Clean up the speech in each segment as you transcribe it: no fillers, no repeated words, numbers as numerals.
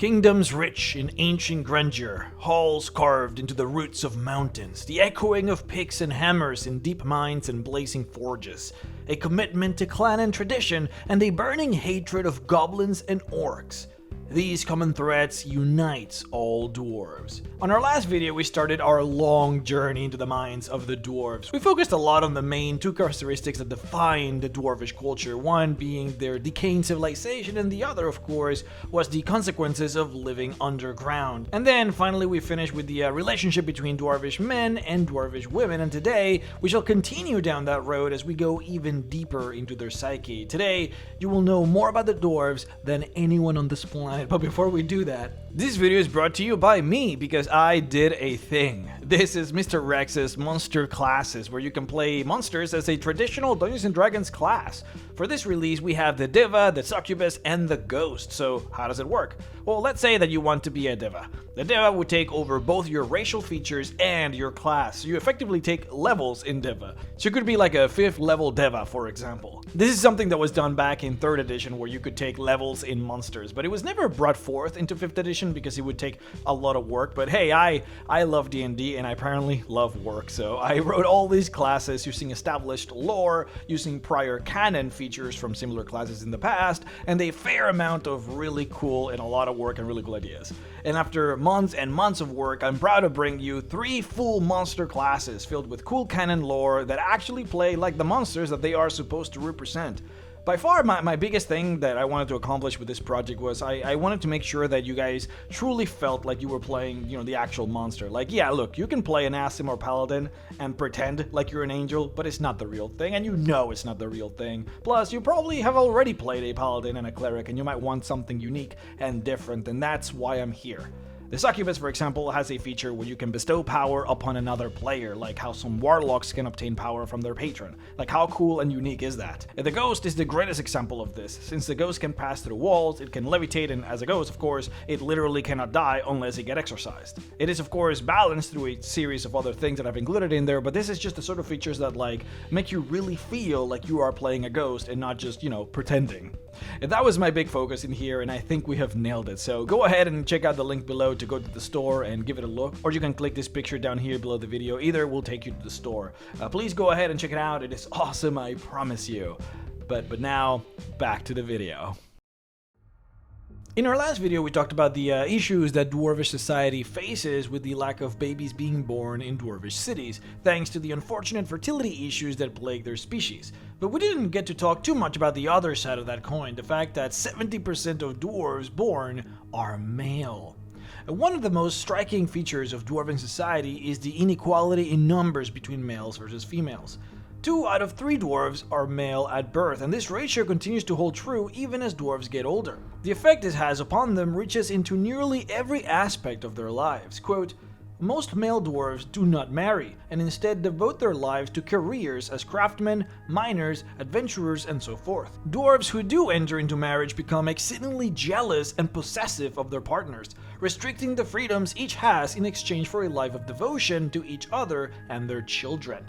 Kingdoms rich in ancient grandeur, halls carved into the roots of mountains, the echoing of picks and hammers in deep mines and blazing forges, a commitment to clan and tradition, and a burning hatred of goblins and orcs. These common threads unite all dwarves. On our last video, we started our long journey into the minds of the dwarves. We focused a lot on the main two characteristics that define the dwarvish culture, one being their decaying civilization, and the other, of course, was the consequences of living underground. And then finally we finished with the relationship between dwarvish men and dwarvish women, and today we shall continue down that road as we go even deeper into their psyche. Today, you will know more about the dwarves than anyone on this planet. But before we do that, this video is brought to you by me because I did a thing. This is Mr. Rex's Monster Classes, where you can play monsters as a traditional Dungeons & Dragons class. For this release, we have the Diva, the Succubus, and the Ghost. So how does it work? Well, let's say that you want to be a Diva. The Diva would take over both your racial features and your class. So you effectively take levels in Diva. So you could be like a 5th level Diva, for example. This is something that was done back in 3rd edition, where you could take levels in monsters, but it was never brought forth into 5th edition because it would take a lot of work. But hey, I love D&D and I apparently love work, so I wrote all these classes using established lore, using prior canon features from similar classes in the past, and a fair amount of really cool and a lot of work and really cool ideas. And after months and months of work, I'm proud to bring you 3 full monster classes filled with cool canon lore that actually play like the monsters that they are supposed to represent. By far, my biggest thing that I wanted to accomplish with this project was I wanted to make sure that you guys truly felt like you were playing, the actual monster. Like, yeah, look, you can play an Asim or Paladin and pretend like you're an angel, but it's not the real thing, and you know it's not the real thing. Plus, you probably have already played a Paladin and a Cleric, and you might want something unique and different, and that's why I'm here. The Succubus, for example, has a feature where you can bestow power upon another player, like how some warlocks can obtain power from their patron. Like, how cool and unique is that? And the Ghost is the greatest example of this. Since the Ghost can pass through walls, it can levitate, and as a ghost, of course, it literally cannot die unless it gets exorcised. It is, of course, balanced through a series of other things that I've included in there, but this is just the sort of features that, make you really feel like you are playing a ghost and not just, pretending. And that was my big focus in here, and I think we have nailed it. So go ahead and check out the link below to go to the store and give it a look, or you can click this picture down here below the video. Either will take you to the store. Please go ahead and check it out. It is awesome, I promise you. But now, back to the video. In our last video, we talked about the issues that Dwarvish society faces with the lack of babies being born in Dwarvish cities, thanks to the unfortunate fertility issues that plague their species. But we didn't get to talk too much about the other side of that coin, the fact that 70% of dwarves born are male. One of the most striking features of Dwarven society is the inequality in numbers between males versus females. 2 out of 3 dwarves are male at birth, and this ratio continues to hold true even as dwarves get older. The effect this has upon them reaches into nearly every aspect of their lives. Quote, "Most male dwarves do not marry, and instead devote their lives to careers as craftsmen, miners, adventurers, and so forth. Dwarves who do enter into marriage become exceedingly jealous and possessive of their partners, restricting the freedoms each has in exchange for a life of devotion to each other and their children.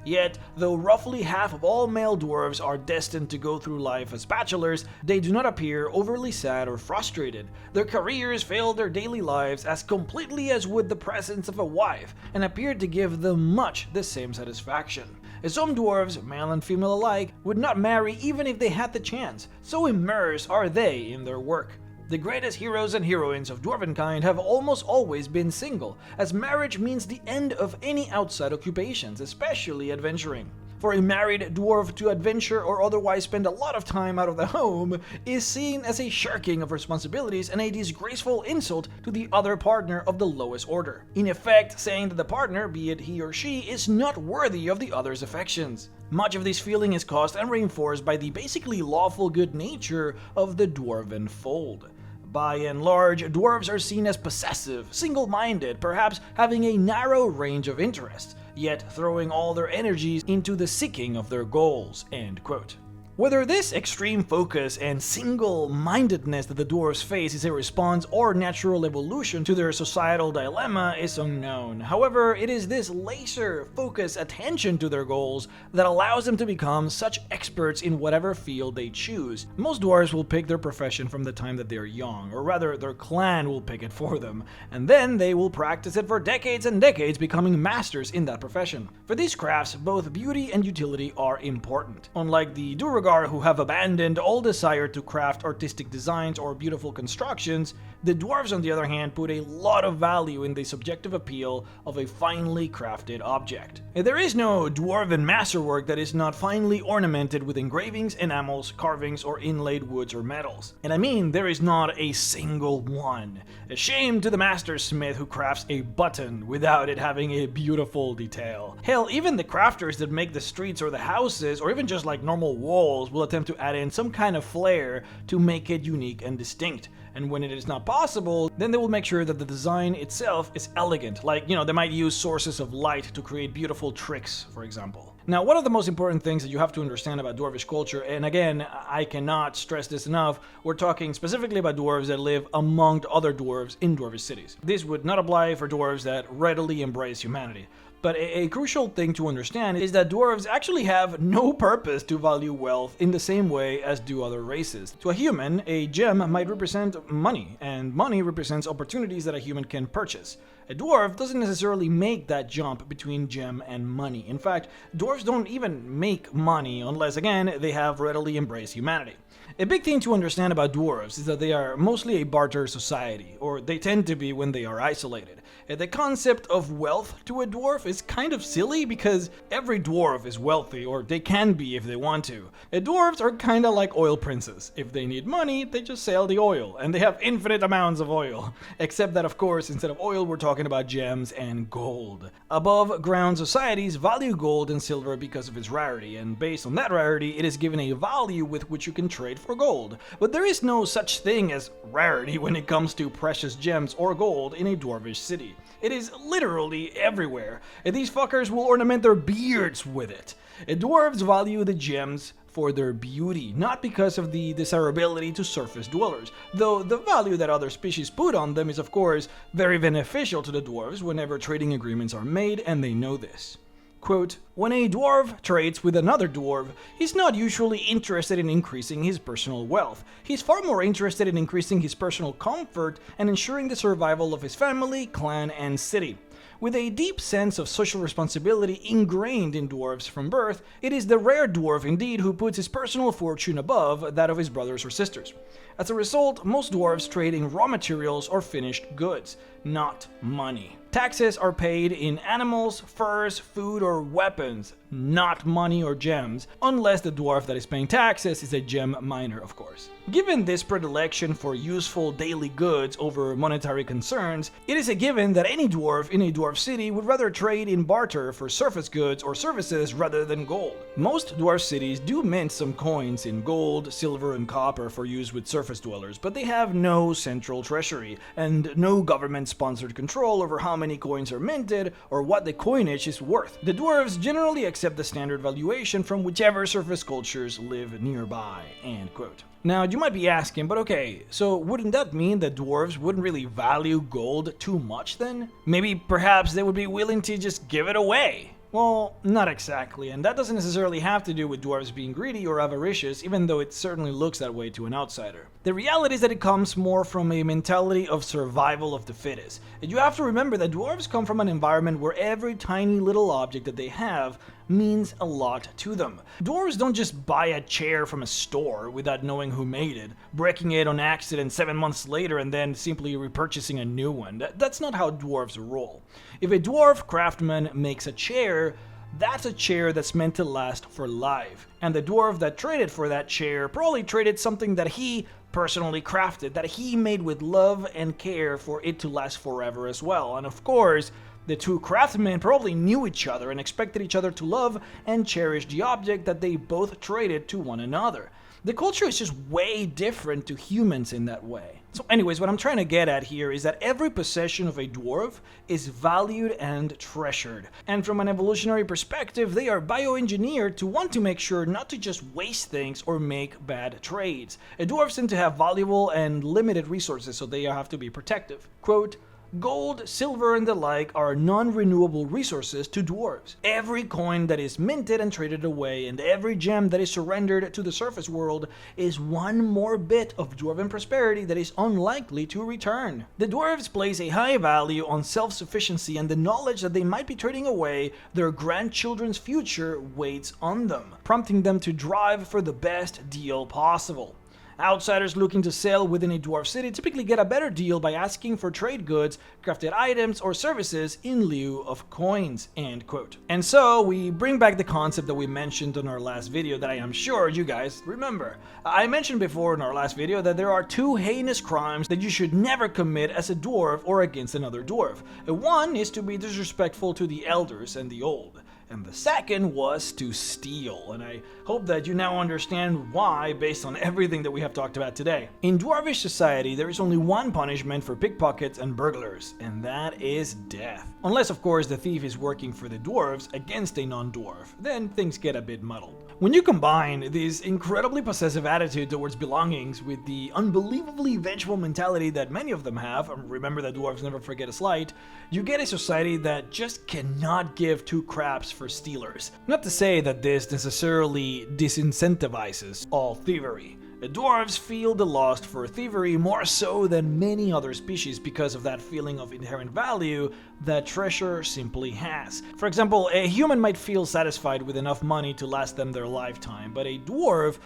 Yet, though roughly half of all male dwarves are destined to go through life as bachelors, they do not appear overly sad or frustrated. Their careers fail their daily lives as completely as would the presence of a wife, and appear to give them much the same satisfaction. Some dwarves, male and female alike, would not marry even if they had the chance, so immersed are they in their work. The greatest heroes and heroines of Dwarvenkind have almost always been single, as marriage means the end of any outside occupations, especially adventuring. For a married dwarf to adventure or otherwise spend a lot of time out of the home is seen as a shirking of responsibilities and a disgraceful insult to the other partner of the lowest order. In effect, saying that the partner, be it he or she, is not worthy of the other's affections. Much of this feeling is caused and reinforced by the basically lawful good nature of the Dwarven fold. By and large, dwarves are seen as possessive, single-minded, perhaps having a narrow range of interests, yet throwing all their energies into the seeking of their goals." End quote. Whether this extreme focus and single-mindedness that the dwarves face is a response or natural evolution to their societal dilemma is unknown. However, it is this laser-focused attention to their goals that allows them to become such experts in whatever field they choose. Most dwarves will pick their profession from the time that they are young, or rather their clan will pick it for them, and then they will practice it for decades and decades, becoming masters in that profession. For these crafts, both beauty and utility are important. Unlike the Duergar who have abandoned all desire to craft artistic designs or beautiful constructions, the dwarves on the other hand put a lot of value in the subjective appeal of a finely crafted object. There is no dwarven masterwork that is not finely ornamented with engravings, enamels, carvings, or inlaid woods or metals. And I mean, there is not a single one. A shame to the master smith who crafts a button without it having a beautiful detail. Hell, even the crafters that make the streets or the houses, or even just like normal walls, will attempt to add in some kind of flair to make it unique and distinct. And when it is not possible, then they will make sure that the design itself is elegant. Like, they might use sources of light to create beautiful tricks, for example. Now, one of the most important things that you have to understand about dwarvish culture, and again, I cannot stress this enough, we're talking specifically about dwarves that live among other dwarves in dwarvish cities. This would not apply for dwarves that readily embrace humanity. But a crucial thing to understand is that dwarves actually have no purpose to value wealth in the same way as do other races. To a human, a gem might represent money, and money represents opportunities that a human can purchase. A dwarf doesn't necessarily make that jump between gem and money. In fact, dwarves don't even make money unless, again, they have readily embraced humanity. A big thing to understand about dwarves is that they are mostly a barter society, or they tend to be when they are isolated. The concept of wealth to a dwarf is kind of silly because every dwarf is wealthy, or they can be if they want to. Dwarves are kind of like oil princes. If they need money, they just sell the oil, and they have infinite amounts of oil. Except that, of course, instead of oil, we're talking about gems and gold. Above ground societies value gold and silver because of its rarity, and based on that rarity, it is given a value with which you can trade for gold. But there is no such thing as rarity when it comes to precious gems or gold in a dwarvish city. It is literally everywhere, and these fuckers will ornament their beards with it. Dwarves value the gems for their beauty, not because of the desirability to surface dwellers, though the value that other species put on them is of course very beneficial to the dwarves whenever trading agreements are made, and they know this. Quote, when a dwarf trades with another dwarf, he's not usually interested in increasing his personal wealth. He's far more interested in increasing his personal comfort and ensuring the survival of his family, clan, and city. With a deep sense of social responsibility ingrained in dwarves from birth, it is the rare dwarf indeed who puts his personal fortune above that of his brothers or sisters. As a result, most dwarves trade in raw materials or finished goods, not money. Taxes are paid in animals, furs, food, or weapons, not money or gems, unless the dwarf that is paying taxes is a gem miner, of course. Given this predilection for useful daily goods over monetary concerns, it is a given that any dwarf in a dwarf city would rather trade in barter for surface goods or services rather than gold. Most dwarf cities do mint some coins in gold, silver, and copper for use with surface dwellers, but they have no central treasury and no government-sponsored control over how many coins are minted or what the coinage is worth. The dwarves generally accept the standard valuation from whichever surface cultures live nearby. End quote. Now, you might be asking, but okay, so wouldn't that mean that dwarves wouldn't really value gold too much then? Maybe perhaps they would be willing to just give it away? Well, not exactly, and that doesn't necessarily have to do with dwarves being greedy or avaricious, even though it certainly looks that way to an outsider. The reality is that it comes more from a mentality of survival of the fittest. And you have to remember that dwarves come from an environment where every tiny little object that they have means a lot to them. Dwarves don't just buy a chair from a store without knowing who made it, breaking it on accident 7 months later and then simply repurchasing a new one. That's not how dwarves roll. If a dwarf craftsman makes a chair, that's a chair that's meant to last for life. And the dwarf that traded for that chair probably traded something that he personally crafted, that he made with love and care for it to last forever as well. And of course, the two craftsmen probably knew each other and expected each other to love and cherish the object that they both traded to one another. The culture is just way different to humans in that way. So anyways, what I'm trying to get at here is that every possession of a dwarf is valued and treasured. And from an evolutionary perspective, they are bioengineered to want to make sure not to just waste things or make bad trades. Dwarves tend to have valuable and limited resources, so they have to be protective. Quote, "Gold, silver, and the like are non-renewable resources to dwarves. Every coin that is minted and traded away, and every gem that is surrendered to the surface world is one more bit of dwarven prosperity that is unlikely to return." The dwarves place a high value on self-sufficiency, and the knowledge that they might be trading away their grandchildren's future waits on them, prompting them to drive for the best deal possible. Outsiders looking to sell within a dwarf city typically get a better deal by asking for trade goods, crafted items, or services in lieu of coins, end quote. And so we bring back the concept that we mentioned in our last video that I am sure you guys remember. I mentioned before in our last video that there are two heinous crimes that you should never commit as a dwarf or against another dwarf. One is to be disrespectful to the elders and the old, and the second was to steal, and I hope that you now understand why based on everything that we have talked about today. In dwarvish society, there is only one punishment for pickpockets and burglars, and that is death. Unless, of course, the thief is working for the dwarves against a non-dwarf, then things get a bit muddled. When you combine this incredibly possessive attitude towards belongings with the unbelievably vengeful mentality that many of them have, remember that dwarves never forget a slight, you get a society that just cannot give two craps for stealers. Not to say that this necessarily disincentivizes all thievery. The dwarves feel the lust for thievery more so than many other species because of that feeling of inherent value that treasure simply has. For example, a human might feel satisfied with enough money to last them their lifetime, but a dwarf,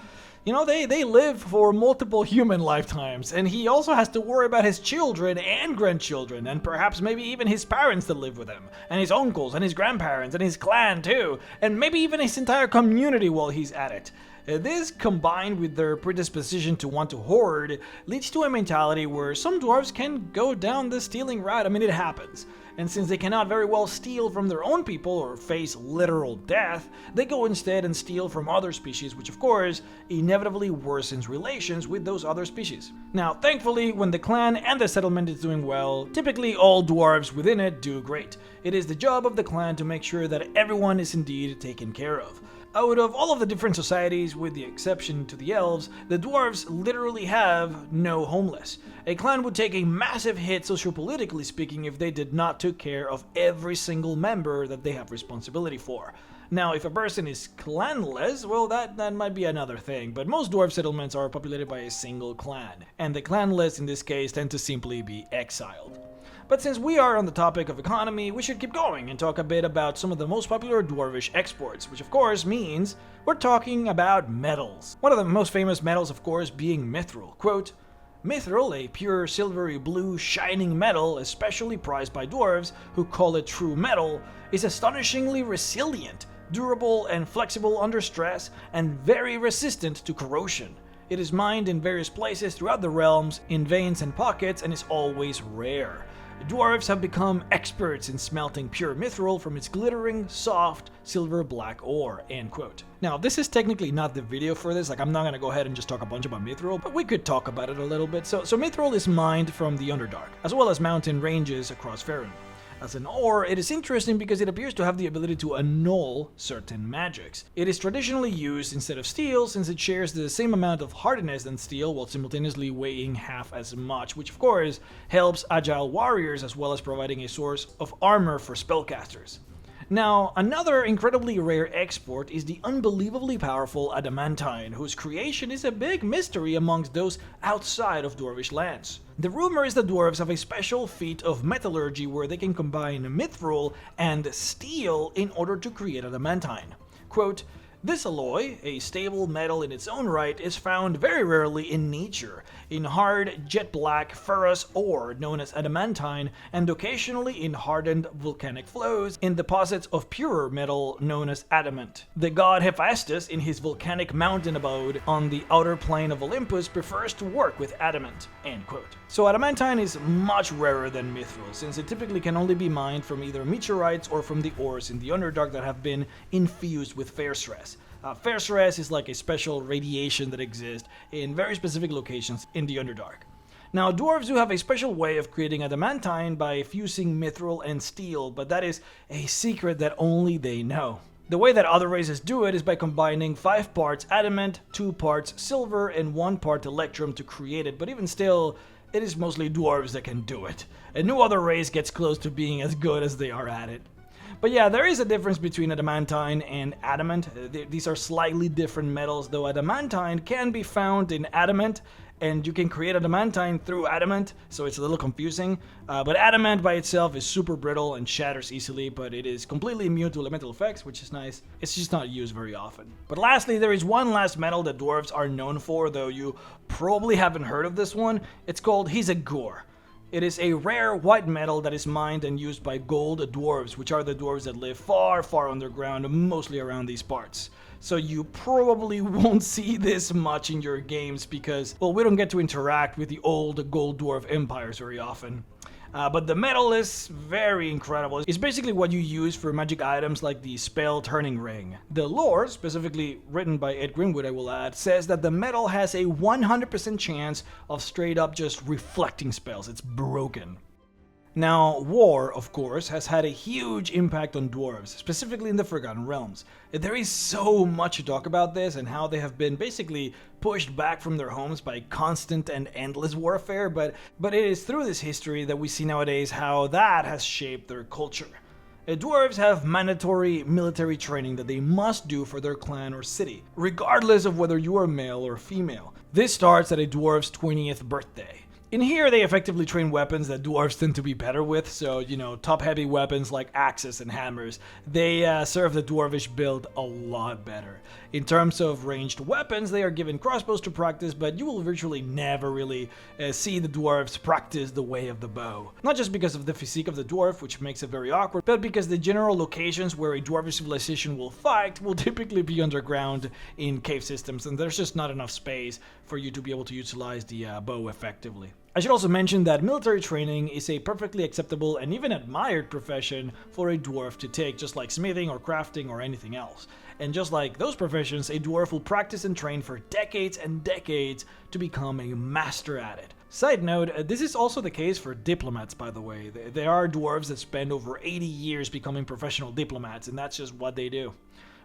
they live for multiple human lifetimes, and he also has to worry about his children and grandchildren, and perhaps maybe even his parents that live with him, and his uncles and his grandparents and his clan too, and maybe even his entire community while he's at it. This, combined with their predisposition to want to hoard, leads to a mentality where some dwarves can go down the stealing route. I mean, it happens. And since they cannot very well steal from their own people or face literal death, they go instead and steal from other species, which of course inevitably worsens relations with those other species. Now, thankfully, when the clan and the settlement is doing well, typically all dwarves within it do great. It is the job of the clan to make sure that everyone is indeed taken care of. Out of all of the different societies, with the exception to the elves, the dwarves literally have no homeless. A clan would take a massive hit sociopolitically speaking if they did not take care of every single member that they have responsibility for. Now, if a person is clanless, well, that might be another thing, but most dwarf settlements are populated by a single clan, and the clanless in this case tend to simply be exiled. But since we are on the topic of economy, we should keep going and talk a bit about some of the most popular dwarvish exports, which of course means we're talking about metals. One of the most famous metals, of course, being mithril. Quote, "Mithril, a pure silvery blue shining metal especially prized by dwarves, who call it true metal, is astonishingly resilient, durable and flexible under stress, and very resistant to corrosion. It is mined in various places throughout the realms, in veins and pockets, and is always rare. Dwarves have become experts in smelting pure mithril from its glittering, soft, silver-black ore," end quote. Now, this is technically not the video for this, I'm not gonna go ahead and just talk a bunch about mithril, but we could talk about it a little bit. So mithril is mined from the Underdark, as well as mountain ranges across Faerun. As an ore, it is interesting because it appears to have the ability to annul certain magics. It is traditionally used instead of steel since it shares the same amount of hardness than steel while simultaneously weighing half as much, which of course helps agile warriors as well as providing a source of armor for spellcasters. Now, another incredibly rare export is the unbelievably powerful adamantine, whose creation is a big mystery amongst those outside of dwarvish lands. The rumor is that dwarves have a special feat of metallurgy where they can combine mithril and steel in order to create adamantine. Quote, "This alloy, a stable metal in its own right, is found very rarely in nature, in hard, jet-black, ferrous ore known as adamantine, and occasionally in hardened volcanic flows in deposits of purer metal known as adamant. The god Hephaestus, in his volcanic mountain abode on the outer plane of Olympus, prefers to work with adamant," end quote. So adamantine is much rarer than mithril, since it typically can only be mined from either meteorites or from the ores in the Underdark that have been infused with fair stress. Fair stress is like a special radiation that exists in very specific locations in the Underdark. Now, dwarves do have a special way of creating adamantine by fusing mithril and steel, but that is a secret that only they know. The way that other races do it is by combining 5 parts adamant, 2 parts silver, and 1 part electrum to create it, but even still, it is mostly dwarves that can do it, and no other race gets close to being as good as they are at it. But yeah, there is a difference between adamantine and adamant. These are slightly different metals, though adamantine can be found in adamant, and you can create adamantine through adamant, so it's a little confusing. But adamant by itself is super brittle and shatters easily, but it is completely immune to elemental effects, which is nice. It's just not used very often. But lastly, there is one last metal that dwarves are known for, though you probably haven't heard of this one. It's called Hisagor. It is a rare white metal that is mined and used by gold dwarves, which are the dwarves that live far, far underground, mostly around these parts. So you probably won't see this much in your games because, well, we don't get to interact with the old gold dwarf empires very often. But the metal is very incredible. It's basically what you use for magic items like the spell turning ring. The lore, specifically written by Ed Greenwood I will add, says that the metal has a 100% chance of straight up just reflecting spells. It's broken. Now, war, of course, has had a huge impact on dwarves, specifically in the Forgotten Realms. There is so much to talk about this and how they have been basically pushed back from their homes by constant and endless warfare, but it is through this history that we see nowadays how that has shaped their culture. Dwarves have mandatory military training that they must do for their clan or city, regardless of whether you are male or female. This starts at a dwarf's 20th birthday. In here, they effectively train weapons that dwarves tend to be better with, so, top-heavy weapons like axes and hammers, they serve the dwarvish build a lot better. In terms of ranged weapons, they are given crossbows to practice, but you will virtually never really see the dwarves practice the way of the bow. Not just because of the physique of the dwarf, which makes it very awkward, but because the general locations where a dwarvish civilization will fight will typically be underground in cave systems, and there's just not enough space for you to be able to utilize the bow effectively. I should also mention that military training is a perfectly acceptable and even admired profession for a dwarf to take, just like smithing or crafting or anything else. And just like those professions, a dwarf will practice and train for decades and decades to become a master at it. Side note, this is also the case for diplomats, by the way. There are dwarves that spend over 80 years becoming professional diplomats, and that's just what they do.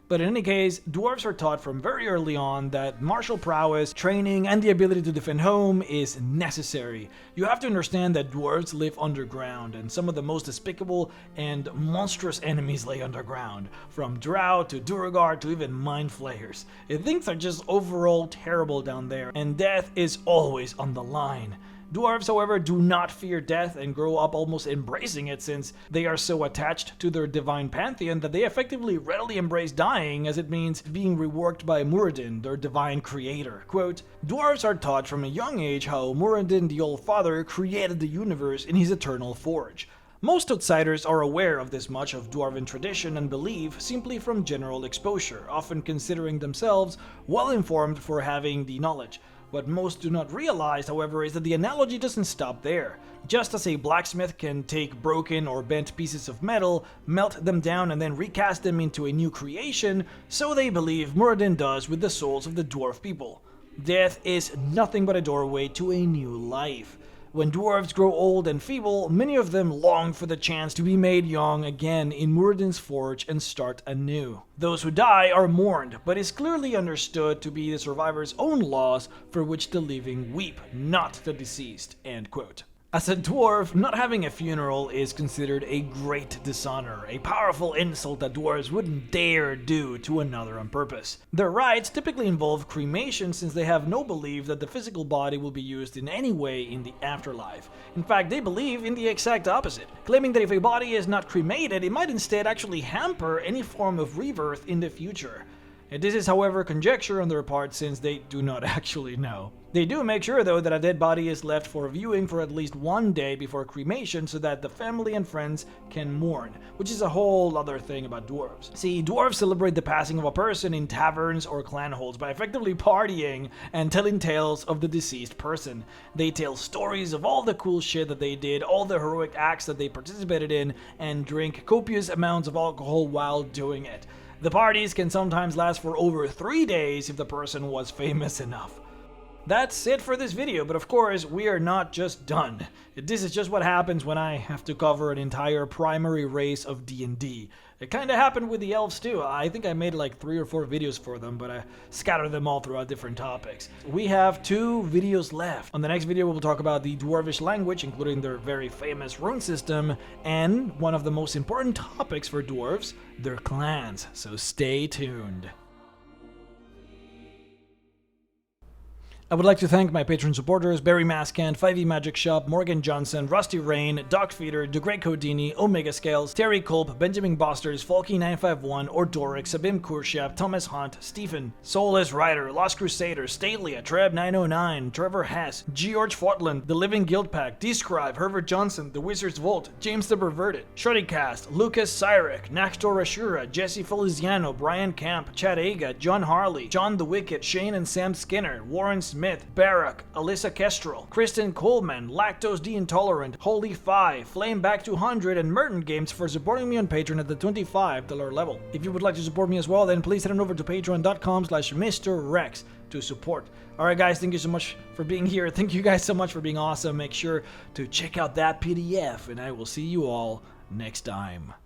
But in any case, dwarves are taught from very early on that martial prowess, training, and the ability to defend home is necessary. You have to understand that dwarves live underground, and some of the most despicable and monstrous enemies lay underground, from drow to Duergar to even mind flayers. Things are just overall terrible down there, and death is always on the line. Dwarves, however, do not fear death and grow up almost embracing it, since they are so attached to their divine pantheon that they effectively readily embrace dying, as it means being reworked by Muradin, their divine creator. Quote, "Dwarves are taught from a young age how Muradin the All-Father created the universe in his eternal forge. Most outsiders are aware of this much of Dwarven tradition and belief simply from general exposure, often considering themselves well-informed for having the knowledge. What most do not realize, however, is that the analogy doesn't stop there. Just as a blacksmith can take broken or bent pieces of metal, melt them down, and then recast them into a new creation, so they believe Muradin does with the souls of the dwarf people. Death is nothing but a doorway to a new life. When dwarves grow old and feeble, many of them long for the chance to be made young again in Muradin's forge and start anew. Those who die are mourned, but is clearly understood to be the survivor's own loss for which the living weep, not the deceased." End quote. As a dwarf, not having a funeral is considered a great dishonor, a powerful insult that dwarves wouldn't dare do to another on purpose. Their rites typically involve cremation, since they have no belief that the physical body will be used in any way in the afterlife. In fact, they believe in the exact opposite, claiming that if a body is not cremated, it might instead actually hamper any form of rebirth in the future. This is, however, conjecture on their part, since they do not actually know. They do make sure, though, that a dead body is left for viewing for at least one day before cremation so that the family and friends can mourn, which is a whole other thing about dwarves. See, dwarves celebrate the passing of a person in taverns or clan halls by effectively partying and telling tales of the deceased person. They tell stories of all the cool shit that they did, all the heroic acts that they participated in, and drink copious amounts of alcohol while doing it. The parties can sometimes last for over 3 days if the person was famous enough. That's it for this video, but of course, we are not just done. This is just what happens when I have to cover an entire primary race of D&D. It kind of happened with the elves too. I think I made like 3 or 4 videos for them, but I scattered them all throughout different topics. We have 2 videos left. On the next video, we'll talk about the Dwarvish language, including their very famous rune system, and one of the most important topics for dwarves, their clans. So stay tuned. I would like to thank my Patreon supporters, Barry Maskant, 5e Magic Shop, Morgan Johnson, Rusty Rain, Doc Feeder, DeGrey Codini, Omega Scales, Terry Culp, Benjamin Bosters, Falky951, Ordoric, Sabim Kurshap, Thomas Hunt, Stephen, Soulless Rider, Lost Crusader, Stalia, Treb909, Trevor Hess, George Fortland, The Living Guild Pack, Describe, Herbert Johnson, The Wizard's Vault, James the Perverted, Shreddycast, Lucas Cyrek, Naxtor Ashura, Jesse Feliciano, Brian Camp, Chad Aga, John Harley, John the Wicked, Shane and Sam Skinner, Warren Smith, Barak, Alyssa Kestrel, Kristen Coleman, Lactose D Intolerant, Holy Five, Flameback 200, and Merton Games for supporting me on Patreon at the $25 level. If you would like to support me as well, then please head on over to patreon.com/MrRex to support. Alright guys, thank you so much for being here. Thank you guys so much for being awesome. Make sure to check out that PDF, and I will see you all next time.